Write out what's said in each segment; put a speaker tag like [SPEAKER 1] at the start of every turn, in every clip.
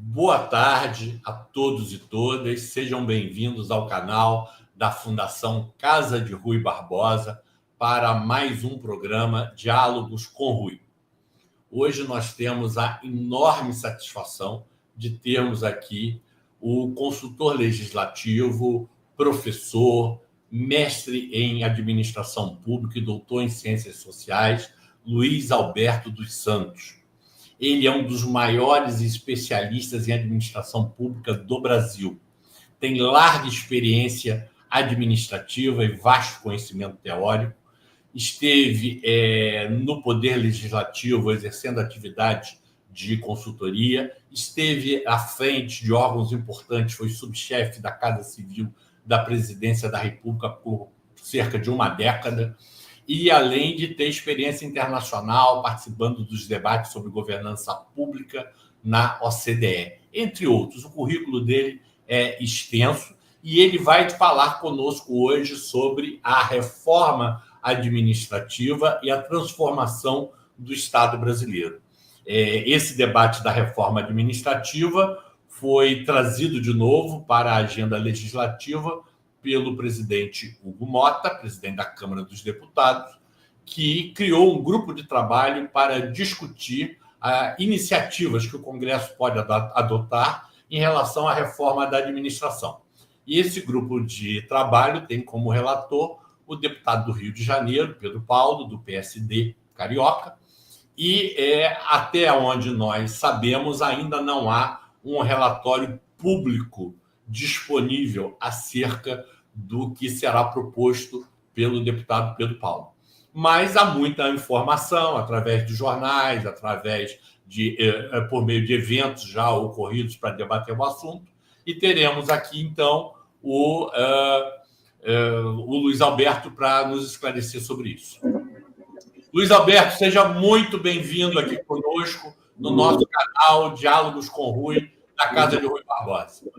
[SPEAKER 1] Boa tarde a todos e todas, sejam bem-vindos ao canal da Fundação Casa de Rui Barbosa para mais um programa Diálogos com Rui. Hoje nós temos a enorme satisfação de termos aqui o consultor legislativo, professor, mestre em administração pública e doutor em ciências sociais, Luiz Alberto dos Santos. Ele é um dos maiores especialistas em administração pública do Brasil. Tem larga experiência administrativa e vasto conhecimento teórico. Esteve no Poder Legislativo exercendo atividades de consultoria. Esteve à frente de órgãos importantes, foi subchefe da Casa Civil da Presidência da República por cerca de uma década. E além de ter experiência internacional, participando dos debates sobre governança pública na OCDE, entre outros. O currículo dele é extenso e ele vai falar conosco hoje sobre a reforma administrativa e a transformação do Estado brasileiro. Esse debate da reforma administrativa foi trazido de novo para a agenda legislativa pelo presidente Hugo Mota, presidente da Câmara dos Deputados, que criou um grupo de trabalho para discutir iniciativas que o Congresso pode adotar em relação à reforma da administração. E esse grupo de trabalho tem como relator o deputado do Rio de Janeiro, Pedro Paulo, do PSD carioca, e até onde nós sabemos, ainda não há um relatório público disponível acerca do que será proposto pelo deputado Pedro Paulo. Mas há muita informação através de jornais, por meio de eventos já ocorridos para debater o assunto, e teremos aqui, então, o Luiz Alberto para nos esclarecer sobre isso. Luiz Alberto, seja muito bem-vindo aqui conosco no nosso canal Diálogos com Rui, da Casa de Rui Barbosa.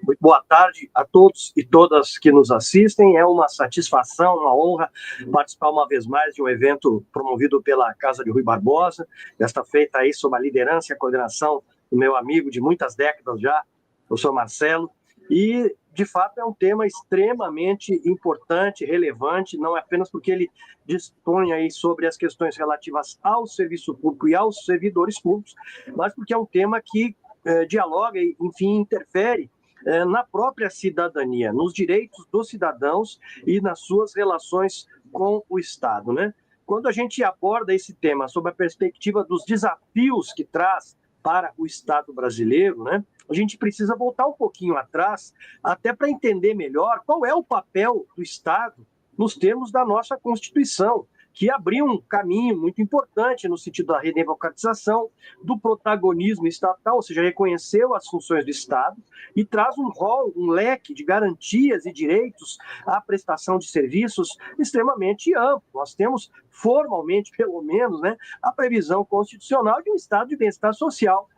[SPEAKER 2] Muito boa tarde a todos e todas que nos assistem. É uma satisfação, uma honra participar uma vez mais de um evento promovido pela Casa de Rui Barbosa, desta feita aí sob a liderança e a coordenação do meu amigo de muitas décadas já, o professor Marcelo. E, de fato, é um tema extremamente importante, relevante, não é apenas porque ele dispõe aí sobre as questões relativas ao serviço público e aos servidores públicos, mas porque é um tema que dialoga e, enfim, interfere na própria cidadania, nos direitos dos cidadãos e nas suas relações com o Estado, né? Quando a gente aborda esse tema sob a perspectiva dos desafios que traz para o Estado brasileiro, né, a gente precisa voltar um pouquinho atrás, até para entender melhor qual é o papel do Estado nos termos da nossa Constituição, que abriu um caminho muito importante no sentido da redemocratização, do protagonismo estatal, ou seja, reconheceu as funções do Estado e traz um rol, um leque de garantias e direitos à prestação de serviços extremamente amplo. Nós temos, formalmente, pelo menos, né, a previsão constitucional de um estado de bem-estar social,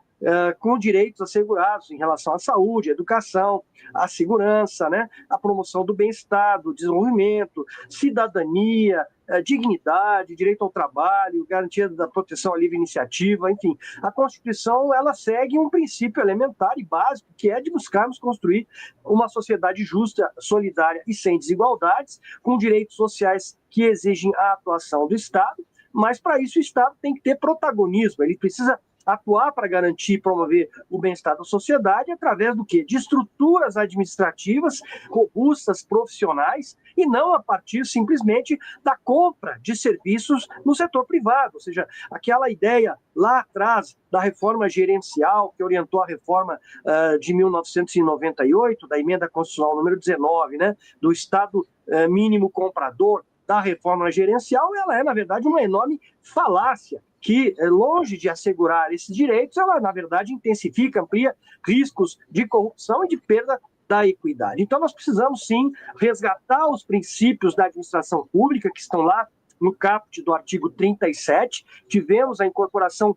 [SPEAKER 2] com direitos assegurados em relação à saúde, à educação, à segurança, né, à promoção do bem-estar, do desenvolvimento, cidadania, dignidade, direito ao trabalho, garantia da proteção à livre iniciativa, enfim. A Constituição, ela segue um princípio elementar e básico, que é de buscarmos construir uma sociedade justa, solidária e sem desigualdades, com direitos sociais que exigem a atuação do Estado, mas para isso o Estado tem que ter protagonismo, ele precisa atuar para garantir e promover o bem-estar da sociedade através do quê? De estruturas administrativas robustas, profissionais, e não a partir simplesmente da compra de serviços no setor privado. Ou seja, aquela ideia lá atrás da reforma gerencial que orientou a reforma de 1998, da emenda constitucional número 19, né, do Estado mínimo comprador, da reforma gerencial, ela é, na verdade, uma enorme falácia, que, longe de assegurar esses direitos, ela, na verdade, intensifica, amplia riscos de corrupção e de perda da equidade. Então, nós precisamos, sim, resgatar os princípios da administração pública, que estão lá no caput do artigo 37, tivemos a incorporação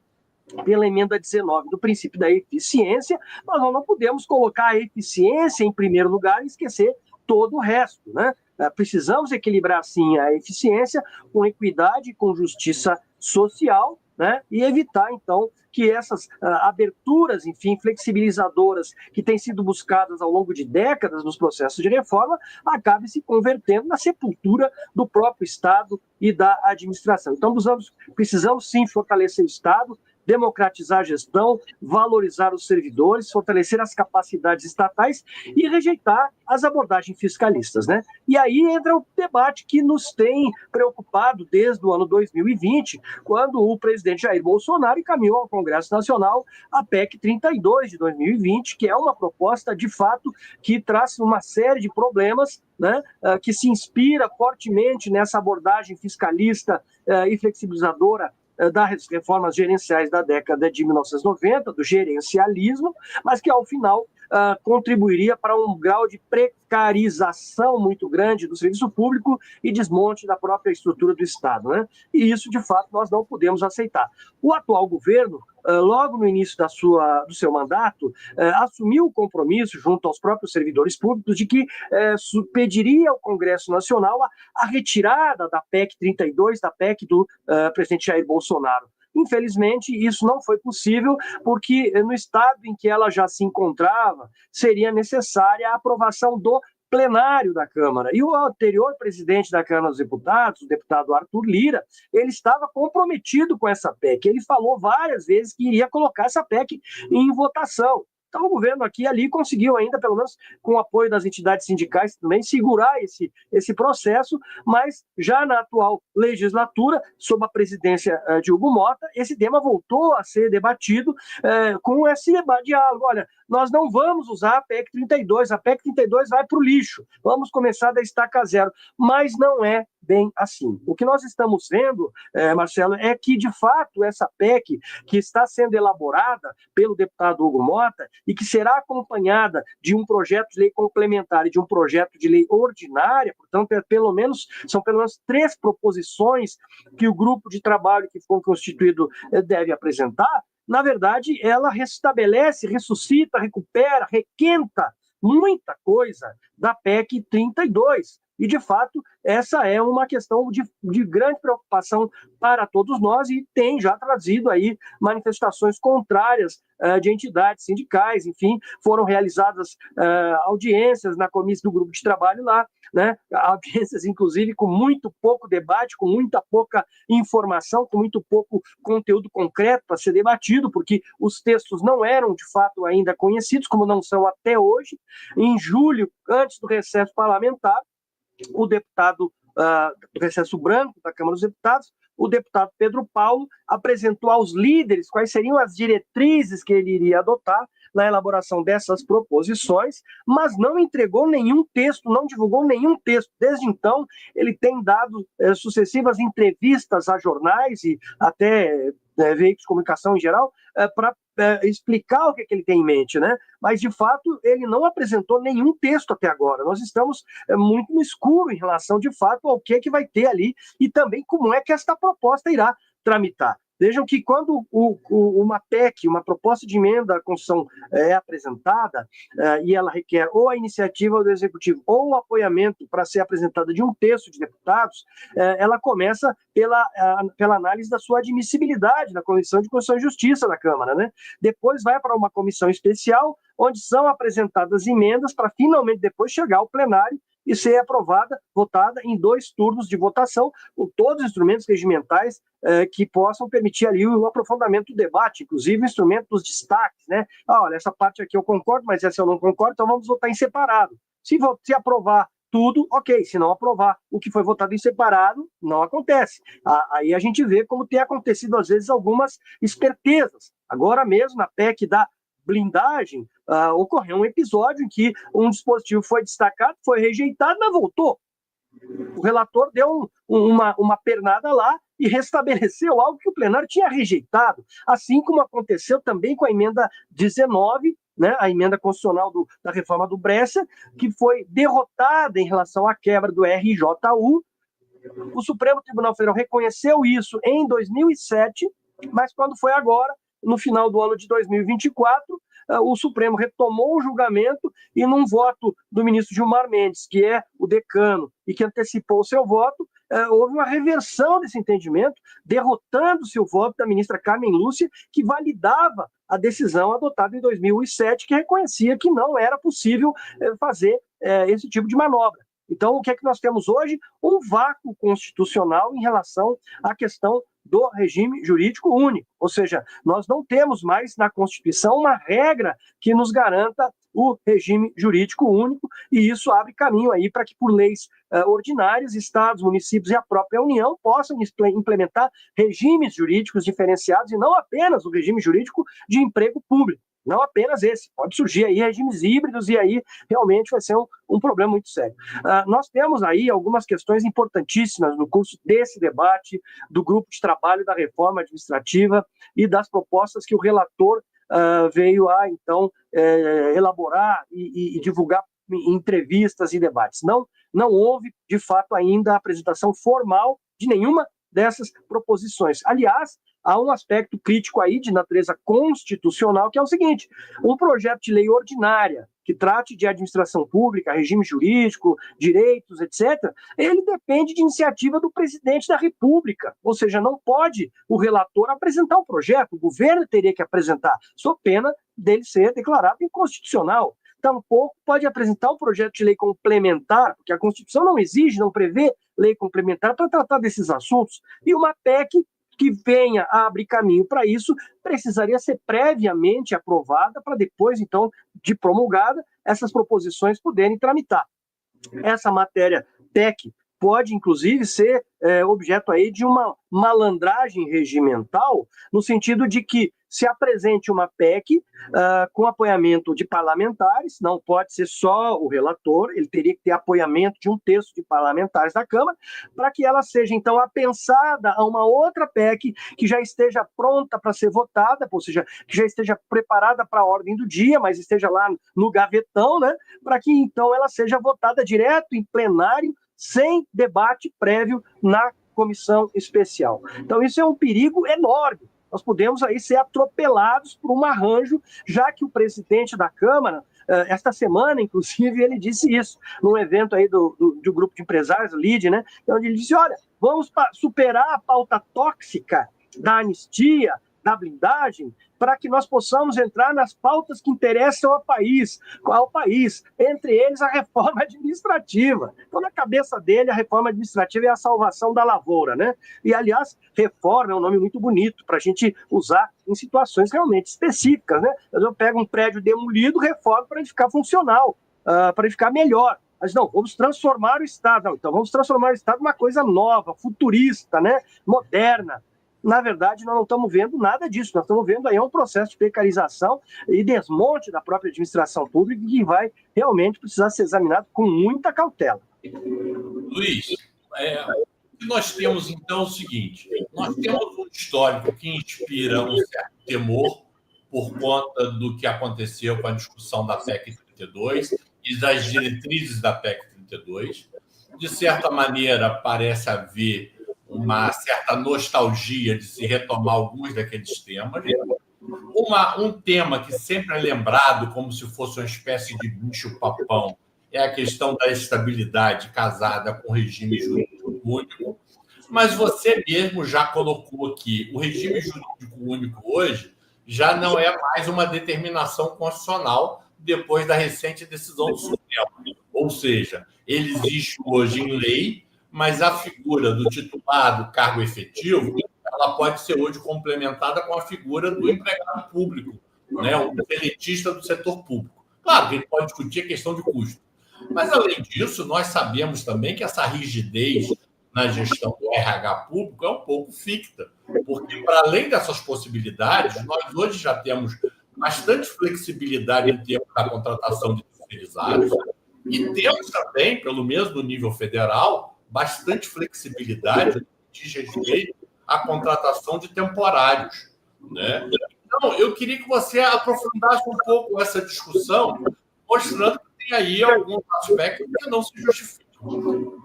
[SPEAKER 2] pela emenda 19 do princípio da eficiência, mas nós não podemos colocar a eficiência em primeiro lugar e esquecer todo o resto, né? Precisamos equilibrar, sim, a eficiência com equidade, com justiça social, né, e evitar, então, que essas aberturas, enfim, flexibilizadoras que têm sido buscadas ao longo de décadas nos processos de reforma, acabem se convertendo na sepultura do próprio Estado e da administração. Então, precisamos sim fortalecer o Estado, democratizar a gestão, valorizar os servidores, fortalecer as capacidades estatais e rejeitar as abordagens fiscalistas, né? E aí entra o debate que nos tem preocupado desde o ano 2020, quando o presidente Jair Bolsonaro encaminhou ao Congresso Nacional a PEC 32 de 2020, que é uma proposta, de fato, que traz uma série de problemas, né, que se inspira fortemente nessa abordagem fiscalista e flexibilizadora das reformas gerenciais da década de 1990, do gerencialismo, mas que, ao final, contribuiria para um grau de precarização muito grande do serviço público e desmonte da própria estrutura do Estado, né? E isso, de fato, nós não podemos aceitar. O atual governo, logo no início do seu mandato, assumiu o compromisso, junto aos próprios servidores públicos, de que pediria ao Congresso Nacional a retirada da PEC 32, da PEC do presidente Jair Bolsonaro. Infelizmente, isso não foi possível, porque no estado em que ela já se encontrava, seria necessária a aprovação do plenário da Câmara. E o anterior presidente da Câmara dos Deputados, o deputado Arthur Lira, ele estava comprometido com essa PEC. Ele falou várias vezes que iria colocar essa PEC em votação. Então, o governo aqui e ali conseguiu ainda, pelo menos com o apoio das entidades sindicais também, segurar esse processo, mas já na atual legislatura, sob a presidência de Hugo Mota, esse tema voltou a ser debatido com esse diálogo. Olha, nós não vamos usar a PEC 32, a PEC 32 vai para o lixo, vamos começar da estaca zero, mas não é bem assim. O que nós estamos vendo, Marcelo, é que, de fato, essa PEC que está sendo elaborada pelo deputado Hugo Mota e que será acompanhada de um projeto de lei complementar e de um projeto de lei ordinária, portanto, são pelo menos 3 proposições que o grupo de trabalho que foi constituído deve apresentar. Na verdade, ela restabelece, ressuscita, recupera, requenta muita coisa da PEC 32. E, de fato, essa é uma questão de grande preocupação para todos nós e tem já trazido aí manifestações contrárias de entidades sindicais, enfim, foram realizadas audiências na comissão do grupo de trabalho lá, né? Audiências, inclusive, com muito pouco debate, com muita pouca informação, com muito pouco conteúdo concreto para ser debatido, porque os textos não eram, de fato, ainda conhecidos, como não são até hoje. Em julho, antes do recesso parlamentar, o deputado do recesso branco da Câmara dos Deputados, o deputado Pedro Paulo, apresentou aos líderes quais seriam as diretrizes que ele iria adotar na elaboração dessas proposições, mas não entregou nenhum texto, não divulgou nenhum texto. Desde então, ele tem dado sucessivas entrevistas a jornais e até veículos de comunicação em geral, para explicar o que ele tem em mente, né? Mas, de fato, ele não apresentou nenhum texto até agora. Nós estamos muito no escuro em relação, de fato, ao que vai ter ali e também como é que esta proposta irá tramitar. Vejam que quando uma PEC, uma proposta de emenda à Constituição é apresentada e ela requer ou a iniciativa do Executivo ou o apoiamento para ser apresentada de um terço de deputados, ela começa pela análise da sua admissibilidade na Comissão de Constituição e Justiça da Câmara, né? Depois vai para uma comissão especial, onde são apresentadas emendas para finalmente depois chegar ao plenário e ser aprovada, votada em 2 turnos de votação, com todos os instrumentos regimentais que possam permitir ali o aprofundamento do debate, inclusive o instrumento dos destaques, né? Olha, essa parte aqui eu concordo, mas essa eu não concordo, então vamos votar em separado. Se aprovar tudo, ok. Se não aprovar o que foi votado em separado, não acontece. Aí a gente vê como tem acontecido, às vezes, algumas espertezas. Agora mesmo, na PEC da blindagem, ocorreu um episódio em que um dispositivo foi destacado, foi rejeitado, mas voltou. O relator deu uma pernada lá e restabeleceu algo que o plenário tinha rejeitado, assim como aconteceu também com a emenda 19, né, a emenda constitucional da reforma do Brescia, que foi derrotada em relação à quebra do RJU. O Supremo Tribunal Federal reconheceu isso em 2007, mas quando foi agora, no final do ano de 2024, o Supremo retomou o julgamento e, num voto do ministro Gilmar Mendes, que é o decano e que antecipou o seu voto, houve uma reversão desse entendimento, derrotando-se o voto da ministra Carmen Lúcia, que validava a decisão adotada em 2007, que reconhecia que não era possível fazer esse tipo de manobra. Então, o que é que nós temos hoje? Um vácuo constitucional em relação à questão do regime jurídico único. Ou seja, nós não temos mais na Constituição uma regra que nos garanta o regime jurídico único, e isso abre caminho aí para que, por leis ordinárias, estados, municípios e a própria União possam implementar regimes jurídicos diferenciados e não apenas o regime jurídico de emprego público. Não apenas esse, pode surgir aí regimes híbridos e aí realmente vai ser um problema muito sério. Nós temos aí algumas questões importantíssimas no curso desse debate, do grupo de trabalho da reforma administrativa e das propostas que o relator veio a, então, elaborar e divulgar em entrevistas e debates. Não houve, de fato, ainda a apresentação formal de nenhuma dessas proposições. Aliás, há um aspecto crítico aí de natureza constitucional, que é o seguinte: um projeto de lei ordinária que trate de administração pública, regime jurídico, direitos, etc., ele depende de iniciativa do presidente da República. Ou seja, não pode o relator apresentar um projeto, o governo teria que apresentar, sob pena dele ser declarado inconstitucional. Tampouco pode apresentar um projeto de lei complementar, porque a Constituição não exige, não prevê lei complementar para tratar desses assuntos. E uma PEC que venha a abrir caminho para isso precisaria ser previamente aprovada para depois, então, de promulgada, essas proposições poderem tramitar. Essa matéria PEC pode, inclusive, ser objeto aí de uma malandragem regimental, no sentido de que se apresente uma PEC com apoiamento de parlamentares, não pode ser só o relator, ele teria que ter apoiamento de 1/3 de parlamentares da Câmara, para que ela seja, então, apensada a uma outra PEC que já esteja pronta para ser votada, ou seja, que já esteja preparada para a ordem do dia, mas esteja lá no gavetão, né, para que, então, ela seja votada direto em plenário, sem debate prévio na comissão especial. Então, isso é um perigo enorme. Nós podemos aí ser atropelados por um arranjo, já que o presidente da Câmara, esta semana, inclusive, ele disse isso, num evento aí do grupo de empresários, LIDE, né, onde ele disse: olha, vamos superar a pauta tóxica da anistia, da blindagem, para que nós possamos entrar nas pautas que interessam ao país, entre eles a reforma administrativa. Então, na cabeça dele, a reforma administrativa é a salvação da lavoura, né? E, aliás, reforma é um nome muito bonito para a gente usar em situações realmente específicas, né? Eu pego um prédio demolido, reformo para ele ficar funcional, para ele ficar melhor. Mas não, vamos transformar o Estado. Não, então vamos transformar o Estado numa coisa nova, futurista, né? Moderna. Na verdade, nós não estamos vendo nada disso. Nós estamos vendo aí um processo de precarização e desmonte da própria administração pública que vai realmente precisar ser examinado com muita cautela.
[SPEAKER 1] Luiz, nós temos, então, o seguinte: nós temos um histórico que inspira um certo temor por conta do que aconteceu com a discussão da PEC 32 e das diretrizes da PEC 32. De certa maneira, parece haver uma certa nostalgia de se retomar alguns daqueles temas. Um tema que sempre é lembrado como se fosse uma espécie de bicho-papão é a questão da estabilidade casada com o regime jurídico único. Mas você mesmo já colocou que o regime jurídico único hoje já não é mais uma determinação constitucional depois da recente decisão do Supremo. Ou seja, ele existe hoje em lei, mas a figura do titular do cargo efetivo, ela pode ser hoje complementada com a figura do empregado público, né? O seletista do setor público. Claro que ele pode discutir a questão de custo. Mas, além disso, nós sabemos também que essa rigidez na gestão do RH público é um pouco ficta, porque, para além dessas possibilidades, nós hoje já temos bastante flexibilidade em termos da contratação de terceirizados e temos também, pelo menos no nível federal, bastante flexibilidade de respeito à contratação de temporários, né? Então, eu queria que você aprofundasse um pouco essa discussão, mostrando que tem aí alguns aspectos que não se justificam.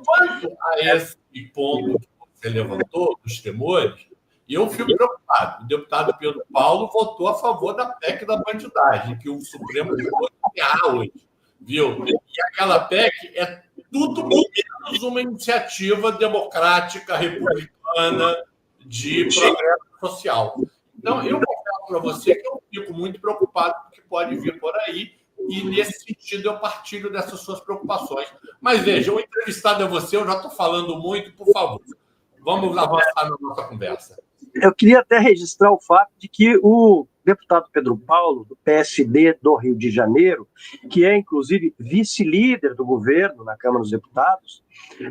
[SPEAKER 1] Quanto a esse ponto que você levantou, dos temores, eu fico preocupado. O deputado Pedro Paulo votou a favor da PEC da bandidagem, que o Supremo ficou de errar hoje, viu? E aquela PEC é tudo menos uma iniciativa democrática, republicana, de progresso social. Então, eu confesso para você que eu fico muito preocupado com o que pode vir por aí, e, nesse sentido, eu partilho dessas suas preocupações. Mas, veja, o entrevistado é você, eu já estou falando muito, por favor, vamos avançar na nossa conversa.
[SPEAKER 2] Eu queria até registrar o fato de que o deputado Pedro Paulo, do PSD do Rio de Janeiro, que é, inclusive, vice-líder do governo na Câmara dos Deputados,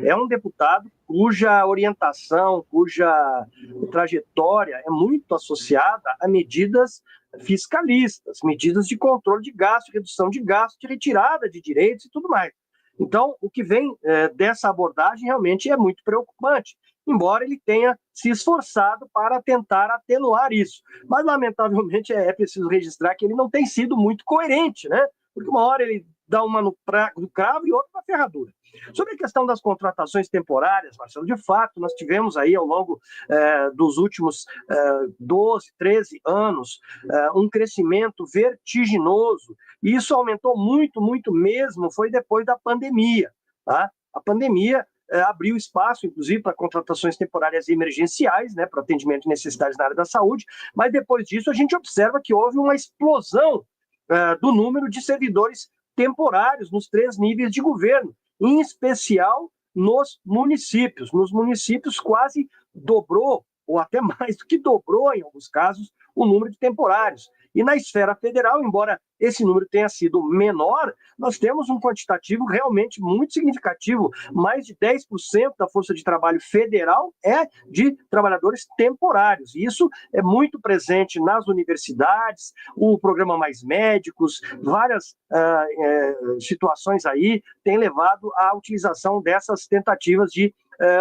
[SPEAKER 2] é um deputado cuja orientação, cuja trajetória é muito associada a medidas fiscalistas, medidas de controle de gasto, redução de gasto, de retirada de direitos e tudo mais. Então, o que vem dessa abordagem realmente é muito preocupante, embora ele tenha se esforçado para tentar atenuar isso. Mas, lamentavelmente, é preciso registrar que ele não tem sido muito coerente, né? Porque uma hora ele dá uma no cravo e outra na ferradura. Sobre a questão das contratações temporárias, Marcelo, de fato, nós tivemos aí ao longo dos últimos 12, 13 anos um crescimento vertiginoso, e isso aumentou muito, muito mesmo, foi depois da pandemia. Tá? A pandemia abriu espaço, inclusive, para contratações temporárias emergenciais, né, para atendimento de necessidades na área da saúde, mas depois disso a gente observa que houve uma explosão do número de servidores temporários nos 3 níveis de governo, em especial nos municípios. Nos municípios quase dobrou, ou até mais do que dobrou, em alguns casos, o número de temporários. E na esfera federal, embora esse número tenha sido menor, nós temos um quantitativo realmente muito significativo. Mais de 10% da força de trabalho federal é de trabalhadores temporários. E isso é muito presente nas universidades, o programa Mais Médicos, várias situações aí têm levado à utilização dessas tentativas de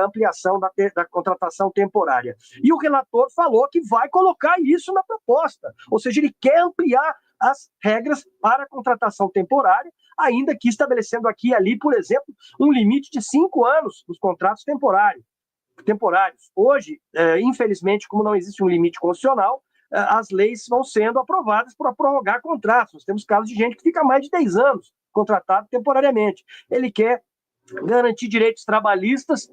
[SPEAKER 2] ampliação da contratação temporária. E o relator falou que vai colocar isso na proposta, ou seja, ele quer ampliar as regras para a contratação temporária, ainda que estabelecendo aqui e ali, por exemplo, um limite de 5 anos nos contratos temporários. Hoje, infelizmente, como não existe um limite constitucional, as leis vão sendo aprovadas para prorrogar contratos. Nós temos casos de gente que fica mais de 10 anos contratado temporariamente. Ele quer garantir direitos trabalhistas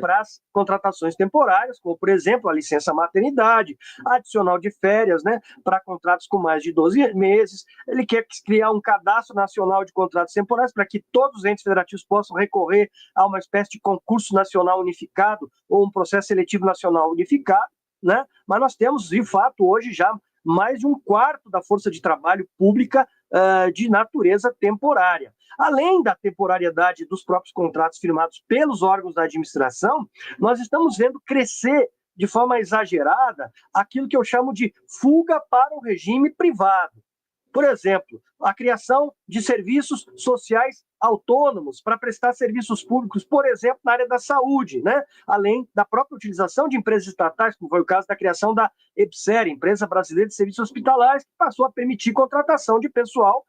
[SPEAKER 2] para as contratações temporárias, como, por exemplo, a licença maternidade, adicional de férias, né, para contratos com mais de 12 meses. Ele quer criar um cadastro nacional de contratos temporários para que todos os entes federativos possam recorrer a uma espécie de concurso nacional unificado ou um processo seletivo nacional unificado, né? Mas nós temos, de fato, hoje já mais de 1/4 da força de trabalho pública de natureza temporária. Além da temporariedade dos próprios contratos firmados pelos órgãos da administração, nós estamos vendo crescer de forma exagerada aquilo que eu chamo de fuga para o regime privado. Por exemplo, a criação de serviços sociais autônomos para prestar serviços públicos, por exemplo, na área da saúde, né? Além da própria utilização de empresas estatais, como foi o caso da criação da EBSER, Empresa Brasileira de Serviços Hospitalares, que passou a permitir contratação de pessoal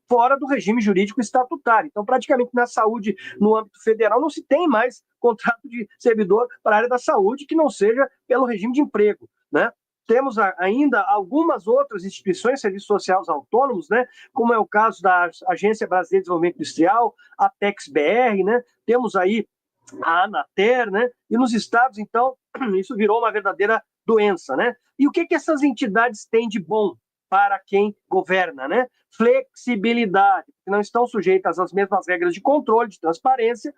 [SPEAKER 2] fora do regime jurídico estatutário. Então, praticamente na saúde, no âmbito federal, não se tem mais contrato de servidor para a área da saúde que não seja pelo regime de emprego, né? Temos ainda algumas outras instituições, serviços sociais autônomos, né, como é o caso da Agência Brasileira de Desenvolvimento Industrial, a Apex-BR, né, temos aí a Anater, né, e nos estados, então, isso virou uma verdadeira doença, né? E o que essas entidades têm de bom para quem governa, né? Flexibilidade, que não estão sujeitas às mesmas regras de controle, de transparência,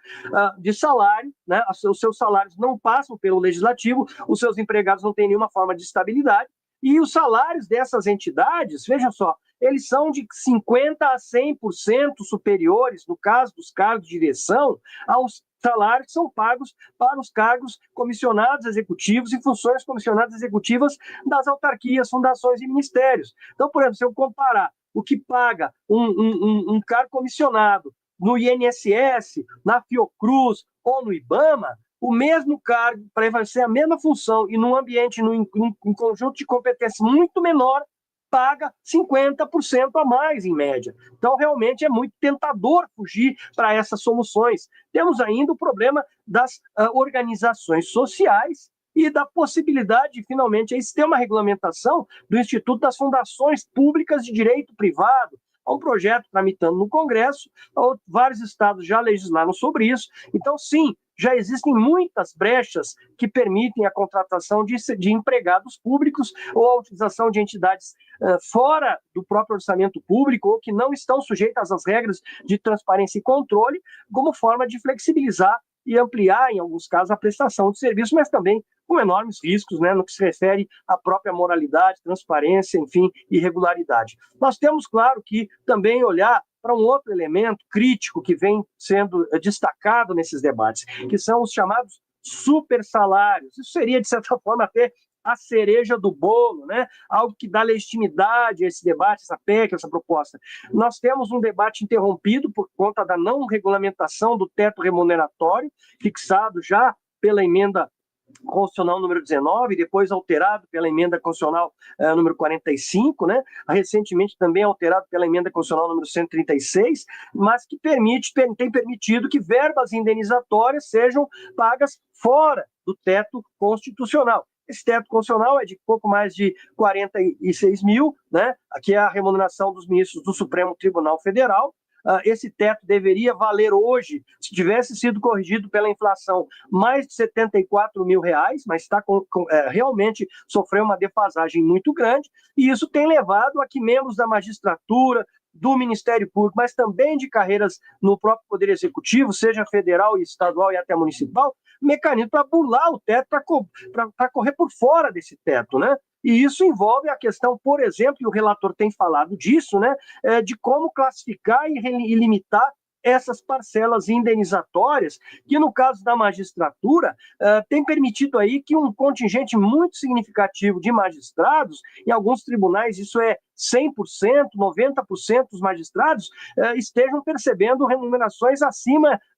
[SPEAKER 2] de salário, né? Os seus salários não passam pelo legislativo, os seus empregados não têm nenhuma forma de estabilidade, e os salários dessas entidades, vejam só, eles são de 50% a 100% superiores, no caso dos cargos de direção, aos salários que são pagos para os cargos comissionados executivos e funções comissionadas executivas das autarquias, fundações e ministérios. Então, por exemplo, se eu comparar o que paga um cargo comissionado no INSS, na Fiocruz ou no IBAMA, o mesmo cargo, para exercer a mesma função e num ambiente, num conjunto de competências muito menor, paga 50% a mais, em média. Então, realmente, é muito tentador fugir para essas soluções. Temos ainda o problema das organizações sociais e da possibilidade de, finalmente, aí, ter uma regulamentação do Instituto das Fundações Públicas de Direito Privado, há um projeto tramitando no Congresso, vários estados já legislaram sobre isso. Então, sim, já existem muitas brechas que permitem a contratação de empregados públicos ou a utilização de entidades fora do próprio orçamento público ou que não estão sujeitas às regras de transparência e controle, como forma de flexibilizar e ampliar, em alguns casos, a prestação de serviço, mas também com enormes riscos, né, no que se refere à própria moralidade, transparência, enfim, e regularidade. Nós temos, claro, que também olhar para um outro elemento crítico que vem sendo destacado nesses debates, que são os chamados supersalários. Isso seria, de certa forma, até a cereja do bolo, né? Algo que dá legitimidade a esse debate, essa PEC, essa proposta. Nós temos um debate interrompido por conta da não regulamentação do teto remuneratório, fixado já pela emenda constitucional número 19, depois alterado pela emenda constitucional número 45, né? Recentemente também alterado pela emenda constitucional número 136, mas que tem permitido que verbas indenizatórias sejam pagas fora do teto constitucional. Esse teto constitucional é de pouco mais de 46 mil, né? Aqui é a remuneração dos ministros do Supremo Tribunal Federal. Esse teto deveria valer hoje, se tivesse sido corrigido pela inflação, mais de 74 mil reais, mas realmente sofreu uma defasagem muito grande, e isso tem levado a que membros da magistratura, do Ministério Público, mas também de carreiras no próprio Poder Executivo, seja federal, estadual e até municipal, mecanismo para burlar o teto, para correr por fora desse teto, né? E isso envolve a questão, por exemplo, e o relator tem falado disso, né, de como classificar e limitar essas parcelas indenizatórias, que no caso da magistratura, tem permitido aí que um contingente muito significativo de magistrados, em alguns tribunais isso é 100%, 90% dos magistrados, estejam percebendo remunerações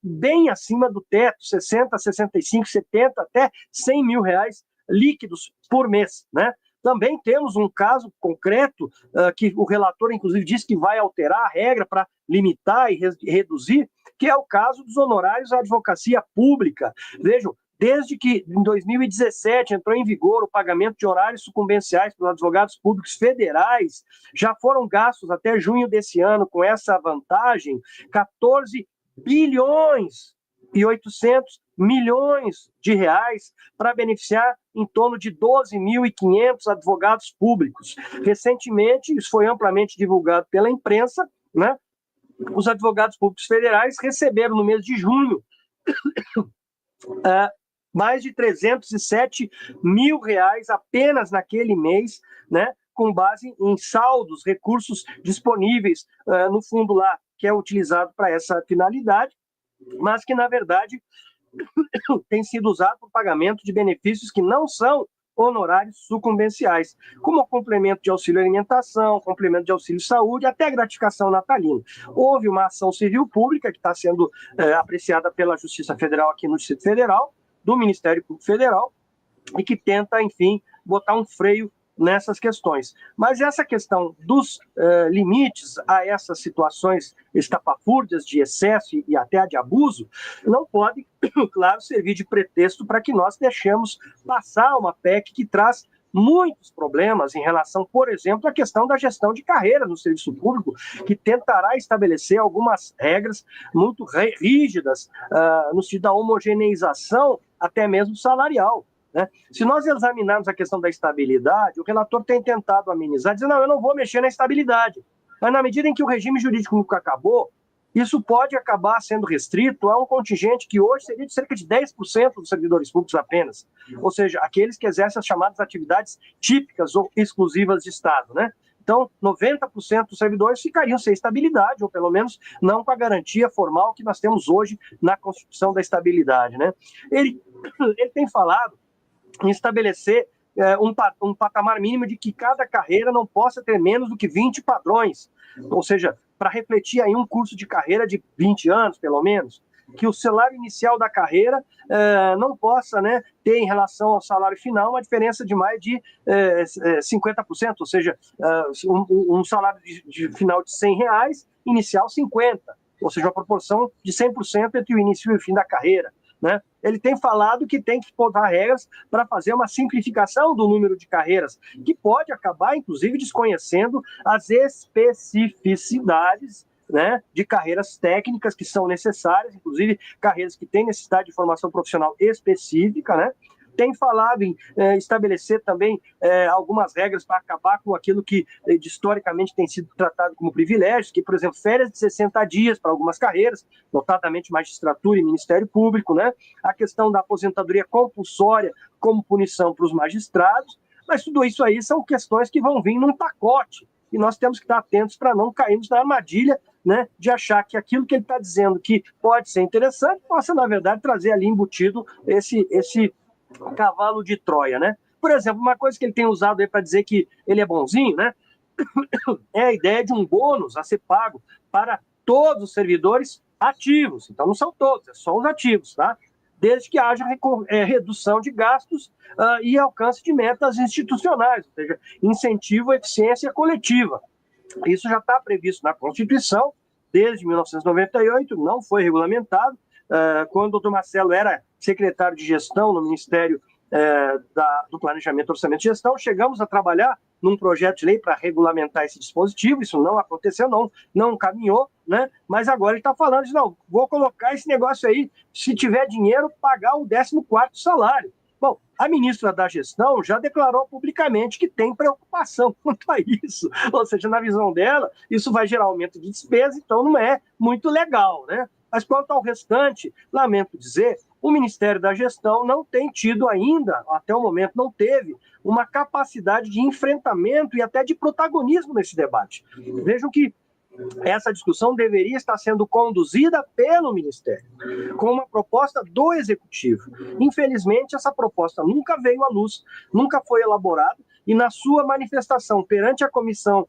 [SPEAKER 2] bem acima do teto, 60, 65, 70, até 100 mil reais líquidos por mês, né? Também temos um caso concreto que o relator, inclusive, disse que vai alterar a regra para limitar e reduzir, que é o caso dos honorários à advocacia pública. Vejam, desde que em 2017 entrou em vigor o pagamento de horários sucumbenciais para os advogados públicos federais, já foram gastos até junho desse ano com essa vantagem 14 bilhões e 800 milhões de reais para beneficiar em torno de 12.500 advogados públicos. Recentemente, isso foi amplamente divulgado pela imprensa, né? Os advogados públicos federais receberam no mês de junho mais de 307 mil reais apenas naquele mês, né? Com base em saldos, recursos disponíveis no fundo lá, que é utilizado para essa finalidade, mas que, na verdade, tem sido usado para o pagamento de benefícios que não são honorários sucumbenciais, como o complemento de auxílio alimentação, complemento de auxílio saúde, até gratificação natalina. Houve uma ação civil pública que está sendo apreciada pela Justiça Federal aqui no Distrito Federal, do Ministério Público Federal, e que tenta, enfim, botar um freio nessas questões. Mas essa questão dos limites a essas situações estapafúrdias de excesso e até de abuso não pode, claro, servir de pretexto para que nós deixemos passar uma PEC que traz muitos problemas em relação, por exemplo, à questão da gestão de carreira no serviço público, que tentará estabelecer algumas regras muito rígidas no sentido da homogeneização até mesmo salarial. Né? Se nós examinarmos a questão da estabilidade, o relator tem tentado amenizar, dizendo, não, eu não vou mexer na estabilidade. Mas na medida em que o regime jurídico nunca acabou, isso pode acabar sendo restrito a um contingente que hoje seria de cerca de 10% dos servidores públicos apenas. Ou seja, aqueles que exercem as chamadas atividades típicas ou exclusivas de Estado, né? Então, 90% dos servidores ficariam sem estabilidade, ou pelo menos não com a garantia formal que nós temos hoje na Constituição da Estabilidade, né? Ele tem falado em estabelecer um patamar mínimo de que cada carreira não possa ter menos do que 20 padrões, ou seja, para refletir aí um curso de carreira de 20 anos, pelo menos, que o salário inicial da carreira não possa, né, ter em relação ao salário final uma diferença de mais de 50%, ou seja, um salário de final de R$100, inicial 50%, ou seja, uma proporção de 100% entre o início e o fim da carreira. né? Ele tem falado que tem que botar regras para fazer uma simplificação do número de carreiras, que pode acabar, inclusive, desconhecendo as especificidades, né, de carreiras técnicas que são necessárias, inclusive carreiras que têm necessidade de formação profissional específica, né? Tem falado em estabelecer também algumas regras para acabar com aquilo que historicamente tem sido tratado como privilégios, que, por exemplo, férias de 60 dias para algumas carreiras, notadamente magistratura e Ministério Público, né? A questão da aposentadoria compulsória como punição para os magistrados, mas tudo isso aí são questões que vão vir num pacote, e nós temos que estar atentos para não cairmos na armadilha, né, de achar que aquilo que ele está dizendo que pode ser interessante possa, na verdade, trazer ali embutido esse cavalo de Troia, né? Por exemplo, uma coisa que ele tem usado aí para dizer que ele é bonzinho, né? É a ideia de um bônus a ser pago para todos os servidores ativos. Então, não são todos, é só os ativos, tá? Desde que haja redução de gastos e alcance de metas institucionais, ou seja, incentivo à eficiência coletiva. Isso já está previsto na Constituição desde 1998, não foi regulamentado. Quando o doutor Marcelo era secretário de gestão no Ministério do Planejamento, Orçamento e Gestão, chegamos a trabalhar num projeto de lei para regulamentar esse dispositivo. Isso não aconteceu, não caminhou, né? Mas agora ele está falando de, não, vou colocar esse negócio aí, se tiver dinheiro, pagar o 14º salário. Bom, a ministra da Gestão já declarou publicamente que tem preocupação quanto a isso. Ou seja, na visão dela, isso vai gerar aumento de despesa, então não é muito legal, né? Mas quanto ao restante, lamento dizer, o Ministério da Gestão não tem tido ainda, até o momento não teve, uma capacidade de enfrentamento e até de protagonismo nesse debate. Vejam que essa discussão deveria estar sendo conduzida pelo Ministério, com uma proposta do Executivo. Infelizmente, essa proposta nunca veio à luz, nunca foi elaborada, e na sua manifestação perante a comissão,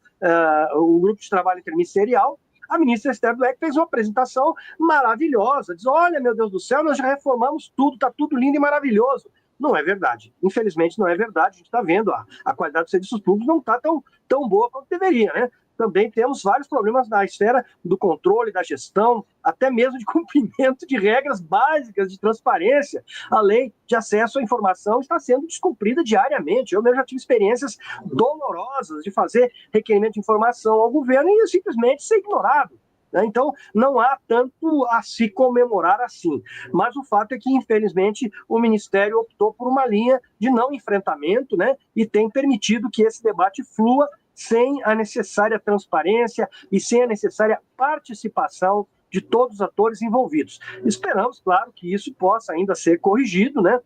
[SPEAKER 2] o Grupo de Trabalho Interministerial, a ministra Esther Dweck fez uma apresentação maravilhosa, diz, olha, meu Deus do céu, nós já reformamos tudo, está tudo lindo e maravilhoso. Não é verdade. Infelizmente, não é verdade. A gente está vendo, a qualidade dos serviços públicos não está tão boa quanto deveria, né? Também temos vários problemas na esfera do controle, da gestão, até mesmo de cumprimento de regras básicas de transparência. A lei de acesso à informação está sendo descumprida diariamente. Eu mesmo já tive experiências dolorosas de fazer requerimento de informação ao governo e simplesmente ser ignorado. Então, não há tanto a se comemorar assim. Mas o fato é que, infelizmente, o Ministério optou por uma linha de não enfrentamento, né, e tem permitido que esse debate flua sem a necessária transparência e sem a necessária participação de todos os atores envolvidos. Esperamos, claro, que isso possa ainda ser corrigido, né,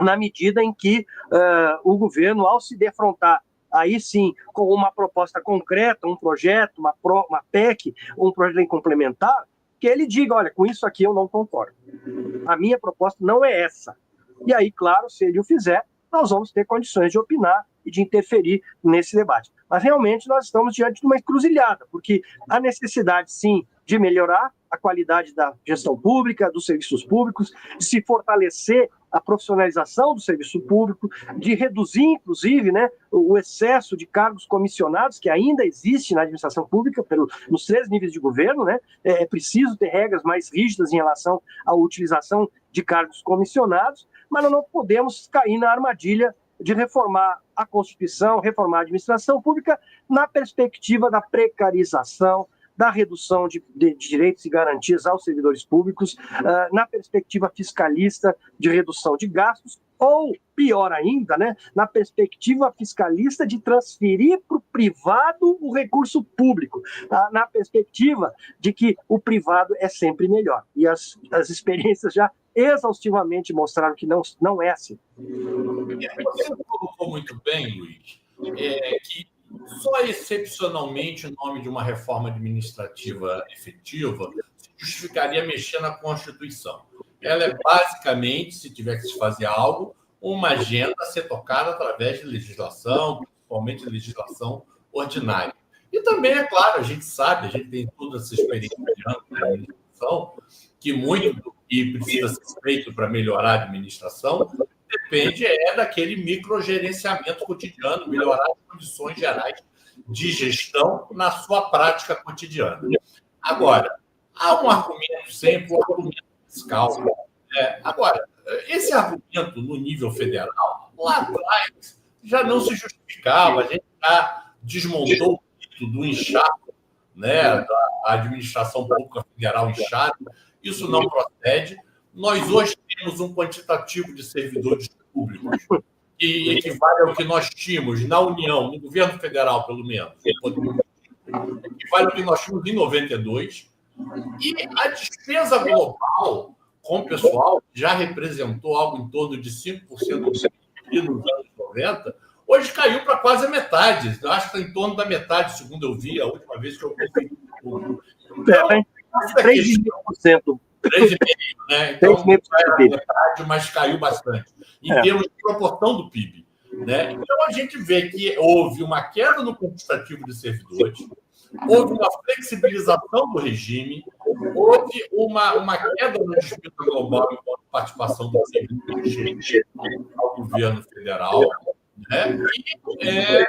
[SPEAKER 2] na medida em que o governo, ao se defrontar aí sim com uma proposta concreta, um projeto, uma PEC, um projeto complementar, que ele diga, olha, com isso aqui eu não concordo. A minha proposta não é essa. E aí, claro, se ele o fizer, nós vamos ter condições de opinar e de interferir nesse debate. Mas realmente nós estamos diante de uma encruzilhada, porque há necessidade, sim, de melhorar a qualidade da gestão pública, dos serviços públicos, de se fortalecer a profissionalização do serviço público, de reduzir, inclusive, né, o excesso de cargos comissionados que ainda existe na administração pública, nos 3 níveis de governo, né? É preciso ter regras mais rígidas em relação à utilização de cargos comissionados, mas nós não podemos cair na armadilha de reformar a Constituição, reformar a administração pública na perspectiva da precarização, da redução de direitos e garantias aos servidores públicos, na perspectiva fiscalista de redução de gastos, ou, pior ainda, né, na perspectiva fiscalista de transferir para o privado o recurso público, na perspectiva de que o privado é sempre melhor. E as experiências já exaustivamente mostraram que não é assim.
[SPEAKER 1] Você colocou muito bem, Luiz, que só excepcionalmente o nome de uma reforma administrativa efetiva justificaria mexer na Constituição. Ela é basicamente, se tiver que se fazer algo, uma agenda a ser tocada através de legislação, principalmente legislação ordinária. E também, é claro, a gente sabe, a gente tem toda essa experiência de anos de administração, que muito do que precisa ser feito para melhorar a administração depende daquele microgerenciamento cotidiano, melhorar as condições gerais de gestão na sua prática cotidiana. Agora, há um argumento sempre, o argumento fiscal. Agora, esse argumento no nível federal, lá atrás, já não se justificava. A gente já desmontou o mito do inchado, né, da administração pública federal inchada. Isso não procede. Nós hoje temos um quantitativo de servidores públicos que equivale ao que nós tínhamos na União, no governo federal, pelo menos, equivale ao que nós tínhamos em 92, e a despesa global com o pessoal, que já representou algo em torno de 5% do PIB nos anos 90, hoje caiu para quase a metade. Eu acho que está em torno da metade, segundo eu vi, a última vez que eu conferi. Então,
[SPEAKER 2] 3,5%.
[SPEAKER 1] 3,5%, né? Então, era a metade, mas caiu bastante, em termos de proporção do PIB. Né? Então, a gente vê que houve uma queda no quantitativo de servidores, houve uma flexibilização do regime, houve uma queda na despesa global enquanto participação do PIB ao governo federal, né? E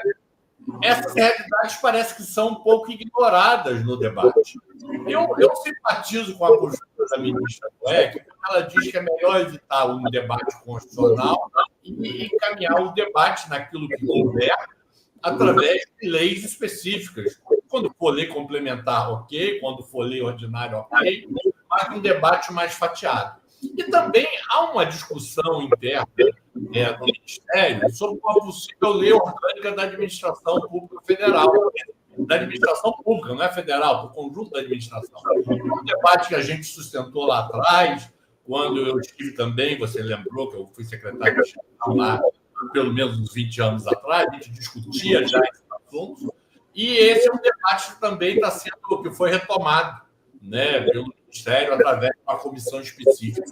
[SPEAKER 1] essas realidades parece que são um pouco ignoradas no debate. Eu simpatizo com a postura da ministra Dweck, porque ela diz que é melhor evitar um debate constitucional e encaminhar o debate naquilo que couber através de leis específicas. Quando for lei complementar, ok. Quando for lei ordinária, ok. Mas um debate mais fatiado. E também há uma discussão interna no Ministério sobre uma possível lei orgânica da administração pública federal. Da administração pública, não é federal, do conjunto da administração. Um debate que a gente sustentou lá atrás, quando eu estive também, você lembrou que eu fui secretário de Estado lá, pelo menos uns 20 anos atrás, a gente discutia já esses assuntos, e esse é um debate que também está sendo, que foi retomado, né, pelo Ministério através de uma comissão específica.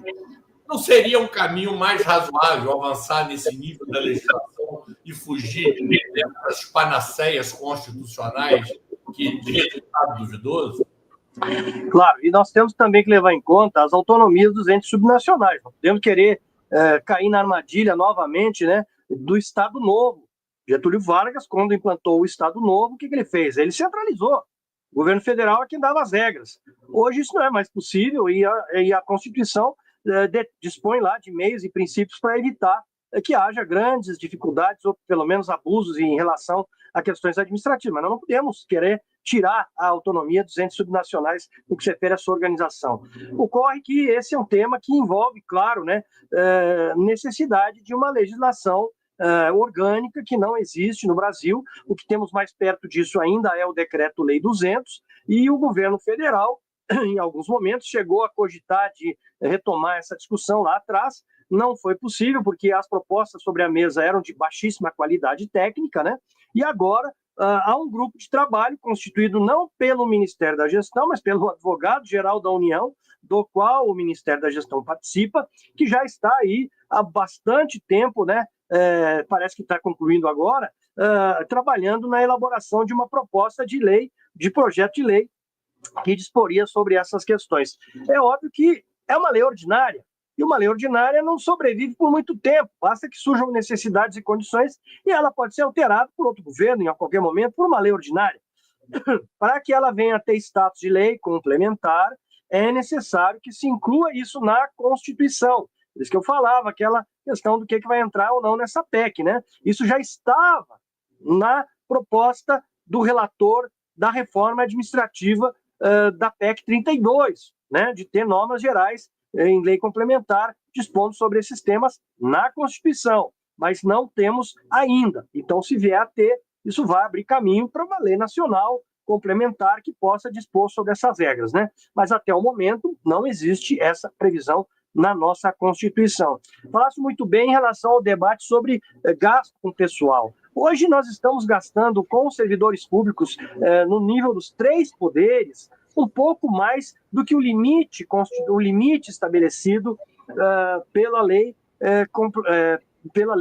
[SPEAKER 1] Não seria um caminho mais razoável avançar nesse nível da legislação e fugir dessas panaceias constitucionais de resultado duvidoso?
[SPEAKER 2] Claro, e nós temos também que levar em conta as autonomias dos entes subnacionais. Não podemos querer cair na armadilha novamente, né, do Estado Novo. Getúlio Vargas, quando implantou o Estado Novo, o que ele fez? Ele centralizou. O governo federal é quem dava as regras. Hoje isso não é mais possível e a Constituição dispõe lá de meios e princípios para evitar que haja grandes dificuldades ou pelo menos abusos em relação a questões administrativas. Mas nós não podemos querer tirar a autonomia dos entes subnacionais no que se refere à sua organização. Ocorre que esse é um tema que envolve, claro, né, necessidade de uma legislação orgânica que não existe no Brasil. O que temos mais perto disso ainda é o Decreto-Lei 200, e o governo federal, em alguns momentos, chegou a cogitar de retomar essa discussão lá atrás. Não foi possível, porque as propostas sobre a mesa eram de baixíssima qualidade técnica, né? E agora há um grupo de trabalho constituído não pelo Ministério da Gestão, mas pelo Advogado-Geral da União, do qual o Ministério da Gestão participa, que já está aí há bastante tempo, né? Parece que está concluindo agora, trabalhando na elaboração de uma proposta de lei, de projeto de lei, que disporia sobre essas questões. É óbvio que é uma lei ordinária, e uma lei ordinária não sobrevive por muito tempo, basta que surjam necessidades e condições, e ela pode ser alterada por outro governo, em qualquer momento, por uma lei ordinária. Para que ela venha a ter status de lei complementar, é necessário que se inclua isso na Constituição. Por isso que eu falava, aquela questão do que vai entrar ou não nessa PEC, né? Isso já estava na proposta do relator da reforma administrativa da PEC 32, né? De ter normas gerais em lei complementar dispondo sobre esses temas na Constituição, mas não temos ainda. Então, se vier a ter, isso vai abrir caminho para uma lei nacional complementar que possa dispor sobre essas regras, né? Mas até o momento não existe essa previsão na nossa Constituição. Falasse muito bem em relação ao debate sobre gasto com pessoal. Hoje nós estamos gastando com os servidores públicos no nível dos 3 poderes um pouco mais do que o limite estabelecido pela lei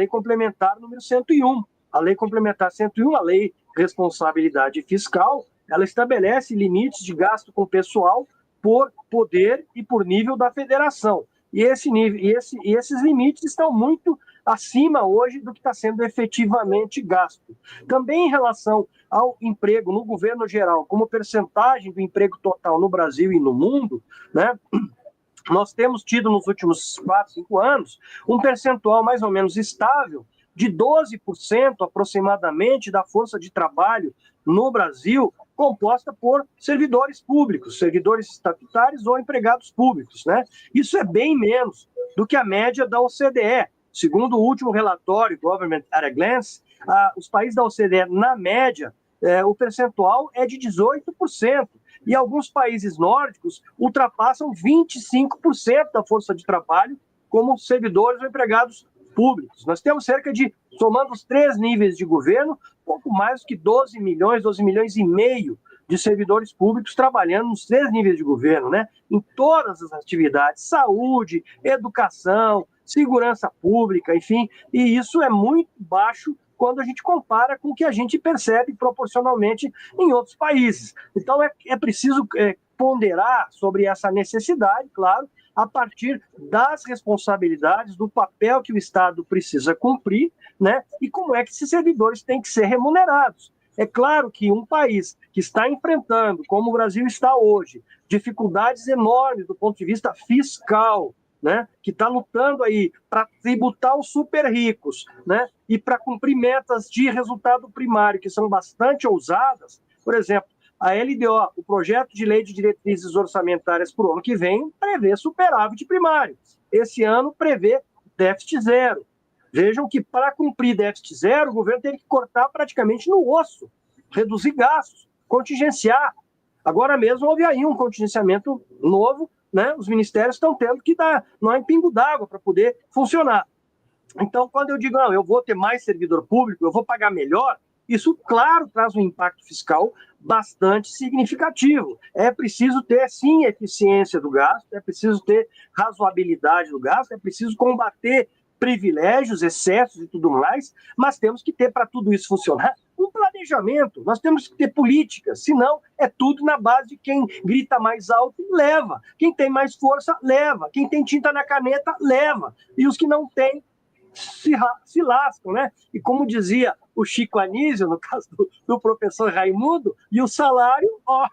[SPEAKER 2] complementar número 101. A lei complementar 101, a lei responsabilidade fiscal, ela estabelece limites de gasto com pessoal por poder e por nível da federação. E esses limites estão muito acima hoje do que está sendo efetivamente gasto. Também em relação ao emprego no governo geral, como percentagem do emprego total no Brasil e no mundo, né, nós temos tido nos últimos 4, 5 anos um percentual mais ou menos estável de 12% aproximadamente da força de trabalho no Brasil composta por servidores públicos, servidores estatutários ou empregados públicos, né? Isso é bem menos do que a média da OCDE. Segundo o último relatório, Government at a Glance, os países da OCDE, na média, o percentual é de 18%. E alguns países nórdicos ultrapassam 25% da força de trabalho como servidores ou empregados públicos. Nós temos cerca de, somando os 3 níveis de governo, pouco mais do que 12 milhões e meio de servidores públicos trabalhando nos 3 níveis de governo, né? Em todas as atividades, saúde, educação, segurança pública, enfim, e isso é muito baixo quando a gente compara com o que a gente percebe proporcionalmente em outros países. Então, é preciso ponderar sobre essa necessidade, claro, a partir das responsabilidades, do papel que o Estado precisa cumprir, né? E como é que esses servidores têm que ser remunerados. É claro que um país que está enfrentando, como o Brasil está hoje, dificuldades enormes do ponto de vista fiscal, né, que está lutando aí para tributar os super ricos, né, e para cumprir metas de resultado primário que são bastante ousadas. Por exemplo, a LDO, o projeto de lei de diretrizes orçamentárias para o ano que vem, prevê superávit primário. Esse ano prevê déficit zero. Vejam que para cumprir déficit zero, o governo teve que cortar praticamente no osso, reduzir gastos, contingenciar. Agora mesmo houve aí um contingenciamento novo, né? Os ministérios estão tendo que dar, não é em pingo d'água para poder funcionar. Então, quando eu digo, não, eu vou ter mais servidor público, eu vou pagar melhor, isso, claro, traz um impacto fiscal bastante significativo. É preciso ter, sim, eficiência do gasto, é preciso ter razoabilidade do gasto, é preciso combater privilégios, excessos e tudo mais, mas temos que ter, para tudo isso funcionar, um planejamento, nós temos que ter políticas, senão é tudo na base de quem grita mais alto, leva. Quem tem mais força, leva. Quem tem tinta na caneta, leva. E os que não têm, se lascam, né? E como dizia o Chico Anísio, no caso do professor Raimundo, e o salário, ó.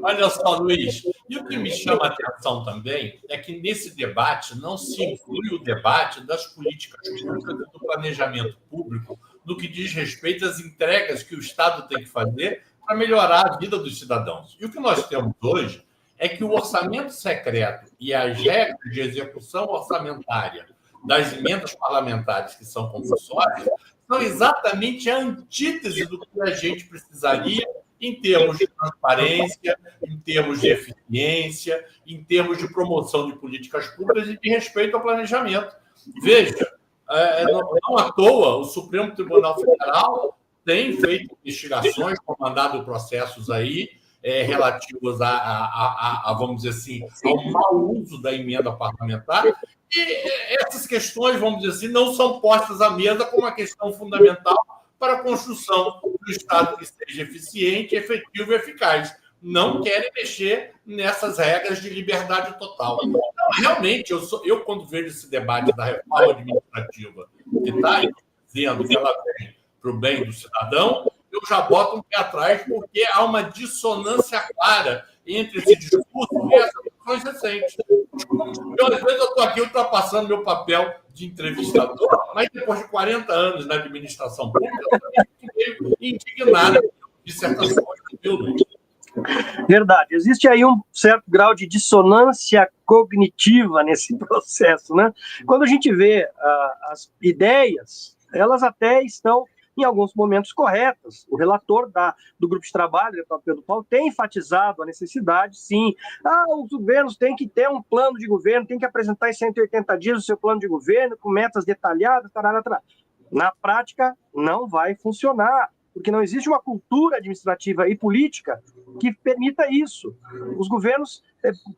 [SPEAKER 1] Olha só, Luiz, e o que me chama a atenção também é que nesse debate não se inclui o debate das políticas públicas e do planejamento público no que diz respeito às entregas que o Estado tem que fazer para melhorar a vida dos cidadãos. E o que nós temos hoje é que o orçamento secreto e as regras de execução orçamentária das emendas parlamentares que são compulsórias são exatamente a antítese do que a gente precisaria em termos de transparência, em termos de eficiência, em termos de promoção de políticas públicas e de respeito ao planejamento. Veja, não à toa, o Supremo Tribunal Federal tem feito investigações, comandado processos aí relativos vamos dizer assim, ao mau uso da emenda parlamentar, e essas questões, vamos dizer assim, não são postas à mesa como uma questão fundamental para a construção do Estado que seja eficiente, efetivo e eficaz. Não querem mexer nessas regras de liberdade total. Então, realmente, eu quando vejo esse debate da reforma administrativa, que está dizendo que ela vem para o bem do cidadão, eu já boto um pé atrás, porque há uma dissonância clara entre esse discurso e essas discussões recentes. Às vezes, eu estou aqui ultrapassando meu papel de entrevistador, mas depois de 40 anos na administração pública, eu também fiquei indignado de certas coisas, viu, Luiz?
[SPEAKER 2] Verdade. Existe aí um certo grau de dissonância cognitiva nesse processo, né? Quando a gente vê as ideias, elas até estão em alguns momentos corretas. O relator do grupo de trabalho, o deputado Pedro Paulo, tem enfatizado a necessidade, sim. Os governos têm que ter um plano de governo, têm que apresentar em 180 dias o seu plano de governo, com metas detalhadas, tarará. Na prática, não vai funcionar, porque não existe uma cultura administrativa e política que permita isso. Os governos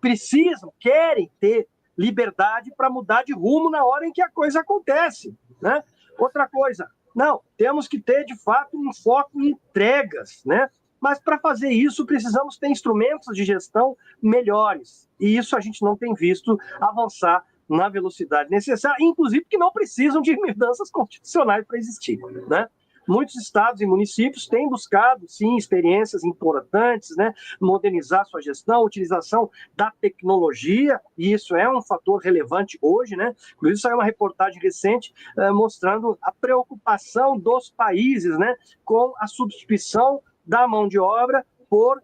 [SPEAKER 2] precisam, querem ter liberdade para mudar de rumo na hora em que a coisa acontece, né? Outra coisa, não, temos que ter, de fato, um foco em entregas, né? Mas, para fazer isso, precisamos ter instrumentos de gestão melhores. E isso a gente não tem visto avançar na velocidade necessária, inclusive que não precisam de mudanças constitucionais para existir, né? muitos estados e municípios têm buscado, sim, experiências importantes, né? Modernizar sua gestão, utilização da tecnologia, e isso é um fator relevante hoje, né? Inclusive, saiu uma reportagem recente mostrando a preocupação dos países, né, com a substituição da mão de obra por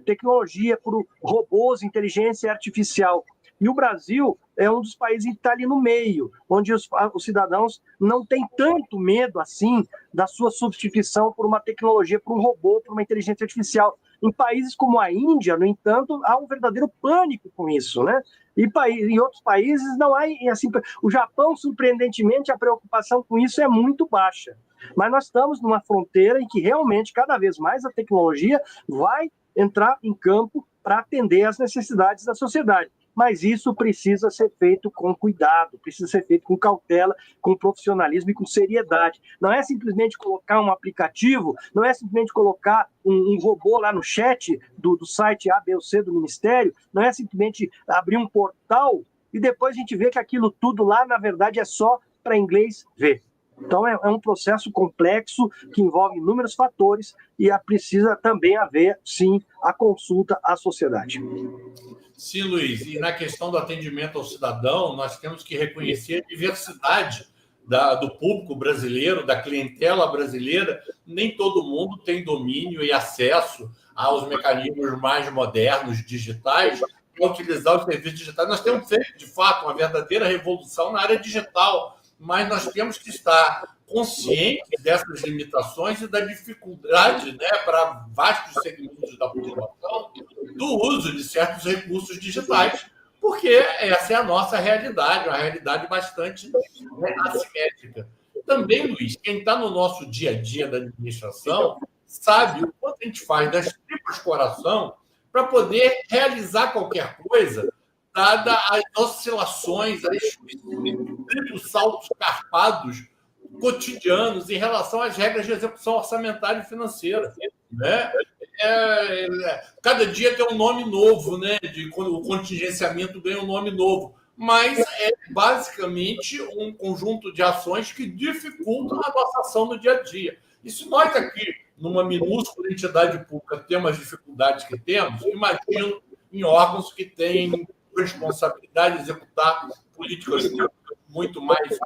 [SPEAKER 2] tecnologia, por robôs, inteligência artificial. E o Brasil é um dos países que está ali no meio, onde os cidadãos não têm tanto medo assim da sua substituição por uma tecnologia, por um robô, por uma inteligência artificial. Em países como a Índia, no entanto, há um verdadeiro pânico com isso, né? E em outros países não há, assim, o Japão, surpreendentemente, a preocupação com isso é muito baixa. Mas nós estamos numa fronteira em que realmente, cada vez mais, a tecnologia vai entrar em campo para atender às necessidades da sociedade. Mas isso precisa ser feito com cuidado, precisa ser feito com cautela, com profissionalismo e com seriedade. Não é simplesmente colocar um aplicativo, não é simplesmente colocar um robô lá no chat do site A, B ou C do Ministério, não é simplesmente abrir um portal e depois a gente vê que aquilo tudo lá, na verdade, é só para inglês ver. Então, é um processo complexo que envolve inúmeros fatores e precisa também haver, sim, a consulta à sociedade.
[SPEAKER 1] Sim, Luiz. E na questão do atendimento ao cidadão, nós temos que reconhecer a diversidade do público brasileiro, da clientela brasileira. Nem todo mundo tem domínio e acesso aos mecanismos mais modernos, digitais, para utilizar os serviços digitais. Nós temos feito, de fato, uma verdadeira revolução na área digital, mas nós temos que estar conscientes dessas limitações e da dificuldade, né, para vastos segmentos da população do uso de certos recursos digitais, porque essa é a nossa realidade, uma realidade bastante assimétrica. Também, Luiz, quem está no nosso dia a dia da administração sabe o quanto a gente faz das tripas coração para poder realizar qualquer coisa, dada as oscilações, os saltos carpados cotidianos em relação às regras de execução orçamentária e financeira, né? Cada dia tem um nome novo, né? O contingenciamento ganha um nome novo, mas é basicamente um conjunto de ações que dificultam a nossa ação no dia a dia. E se nós aqui, numa minúscula entidade pública, temos as dificuldades que temos, imagino em órgãos que têm responsabilidade de executar políticas muito mais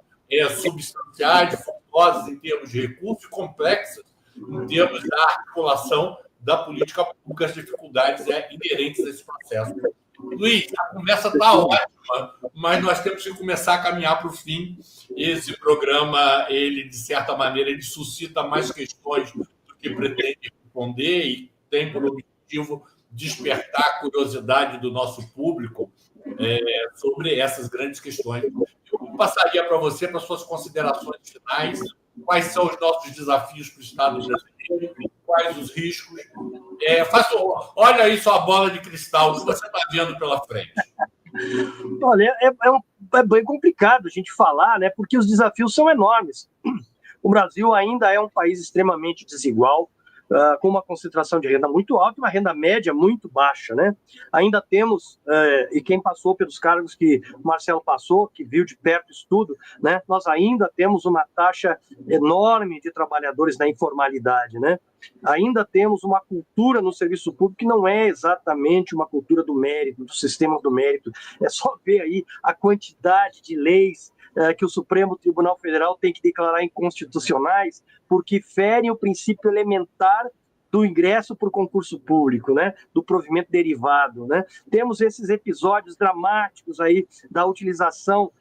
[SPEAKER 1] substanciais, formosas em termos de recursos e complexas em termos da articulação da política pública, as dificuldades inerentes a esse processo. Luiz, a conversa está ótima, mas nós temos que começar a caminhar para o fim. Esse programa, ele, de certa maneira, ele suscita mais questões do que pretende responder e tem por objetivo despertar a curiosidade do nosso público sobre essas grandes questões. Eu passaria para você, para suas considerações finais, quais são os nossos desafios para o Estado brasileiro, quais os riscos. Olha aí sua bola de cristal, o que você está vendo pela frente?
[SPEAKER 2] Olha, é bem complicado a gente falar, né, porque os desafios são enormes. O Brasil ainda é um país extremamente desigual, com uma concentração de renda muito alta e uma renda média muito baixa, né? Ainda temos, e quem passou pelos cargos que o Marcelo passou, que viu de perto isso tudo, né? Nós ainda temos uma taxa enorme de trabalhadores na informalidade, né? Ainda temos uma cultura no serviço público que não é exatamente uma cultura do mérito, do sistema do mérito. É só ver aí a quantidade de leis que o Supremo Tribunal Federal tem que declarar inconstitucionais, porque ferem o princípio elementar do ingresso por concurso público, né, do provimento derivado, né. Temos esses episódios dramáticos aí da utilização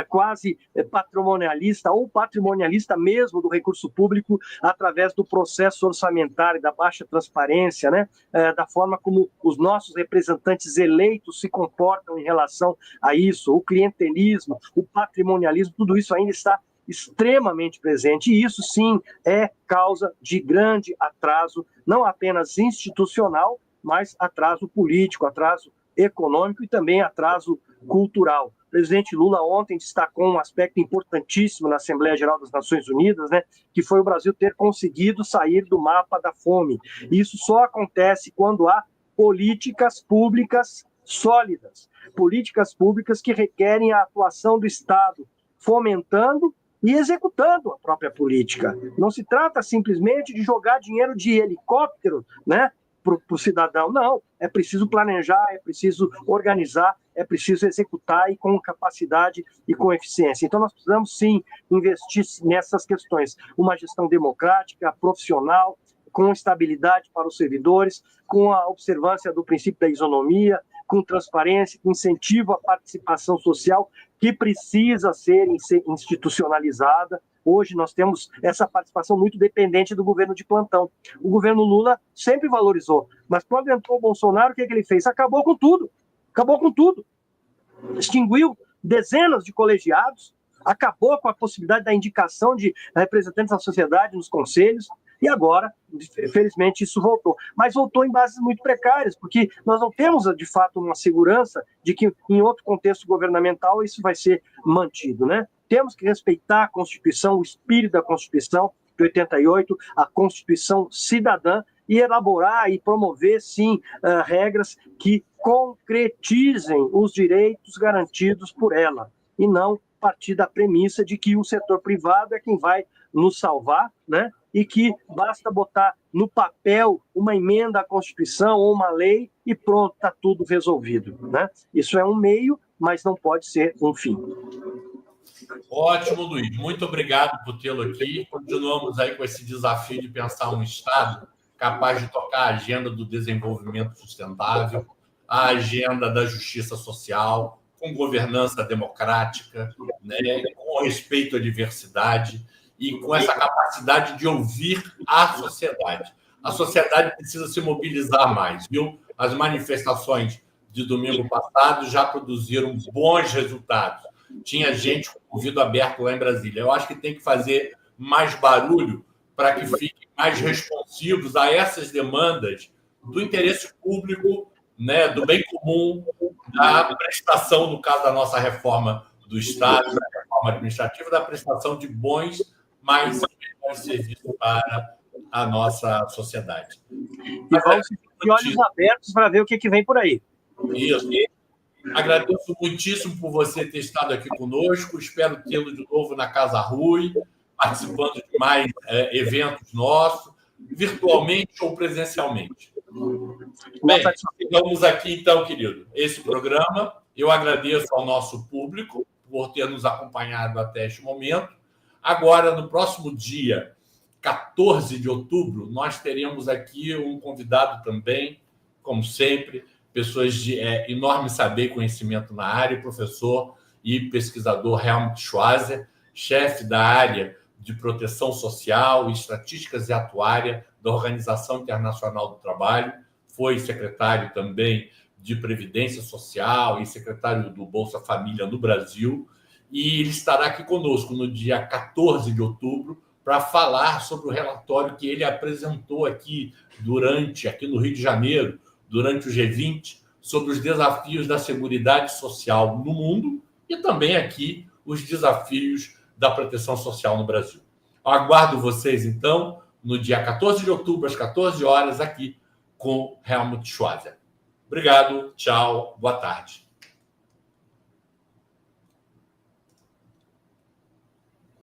[SPEAKER 2] quase patrimonialista ou patrimonialista mesmo do recurso público através do processo orçamentário, da baixa transparência, né, da forma como os nossos representantes eleitos se comportam em relação a isso, o clientelismo, o patrimonialismo, tudo isso ainda está extremamente presente, e isso sim é causa de grande atraso, não apenas institucional, mas atraso político, atraso econômico e também atraso cultural. O presidente Lula ontem destacou um aspecto importantíssimo na Assembleia Geral das Nações Unidas, né, que foi o Brasil ter conseguido sair do mapa da fome. Isso só acontece quando há políticas públicas sólidas, políticas públicas que requerem a atuação do Estado, fomentando e executando a própria política. Não se trata simplesmente de jogar dinheiro de helicóptero, né, para o cidadão. Não, é preciso planejar, é preciso organizar, é preciso executar e com capacidade e com eficiência. Então, nós precisamos, sim, investir nessas questões. Uma gestão democrática, profissional, com estabilidade para os servidores, com a observância do princípio da isonomia, com transparência, com incentivo à participação social, que precisa ser institucionalizada. Hoje nós temos essa participação muito dependente do governo de plantão. O governo Lula sempre valorizou, mas quando entrou o Bolsonaro, o que ele fez? Acabou com tudo. Extinguiu dezenas de colegiados, acabou com a possibilidade da indicação de representantes da sociedade nos conselhos, e agora, felizmente, isso voltou. Mas voltou em bases muito precárias, porque nós não temos, de fato, uma segurança de que, em outro contexto governamental, isso vai ser mantido, né? Temos que respeitar a Constituição, o espírito da Constituição de 88, a Constituição cidadã, e elaborar e promover, sim, regras que concretizem os direitos garantidos por ela, e não partir da premissa de que o setor privado é quem vai nos salvar, né? E que basta botar no papel uma emenda à Constituição ou uma lei e pronto, está tudo resolvido, né? Isso é um meio, mas não pode ser um fim.
[SPEAKER 1] Ótimo, Luiz. Muito obrigado por tê-lo aqui. Continuamos aí com esse desafio de pensar um Estado capaz de tocar a agenda do desenvolvimento sustentável, a agenda da justiça social, com governança democrática, né, com respeito à diversidade e com essa capacidade de ouvir a sociedade. A sociedade precisa se mobilizar mais, viu? As manifestações de domingo passado já produziram bons resultados. Tinha gente com o ouvido aberto lá em Brasília. Eu acho que tem que fazer mais barulho para que fiquem mais responsivos a essas demandas do interesse público, né, do bem comum, da prestação, no caso da nossa reforma do Estado, da reforma administrativa, da prestação de bons, mais serviços para a nossa sociedade.
[SPEAKER 2] E vamos de olhos abertos para ver o que vem por aí.
[SPEAKER 1] Isso. Agradeço muitíssimo por você ter estado aqui conosco. Espero tê-lo de novo na Casa Rui, participando de mais eventos nossos, virtualmente ou presencialmente. Bem, ficamos aqui então, querido. Esse programa, eu agradeço ao nosso público por ter nos acompanhado até este momento. Agora, no próximo dia 14 de outubro, nós teremos aqui um convidado também, como sempre, pessoas de enorme saber e conhecimento na área, o professor e pesquisador Helmut Schwazer, chefe da área de proteção social, estatísticas e atuária da Organização Internacional do Trabalho, foi secretário também de Previdência Social e secretário do Bolsa Família no Brasil, e ele estará aqui conosco no dia 14 de outubro para falar sobre o relatório que ele apresentou aqui no Rio de Janeiro, durante o G20, sobre os desafios da Seguridade Social no mundo e também aqui os desafios da proteção social no Brasil. Aguardo vocês, então, no dia 14 de outubro, às 14 horas, aqui com Helmut Schwazer. Obrigado, tchau, boa tarde.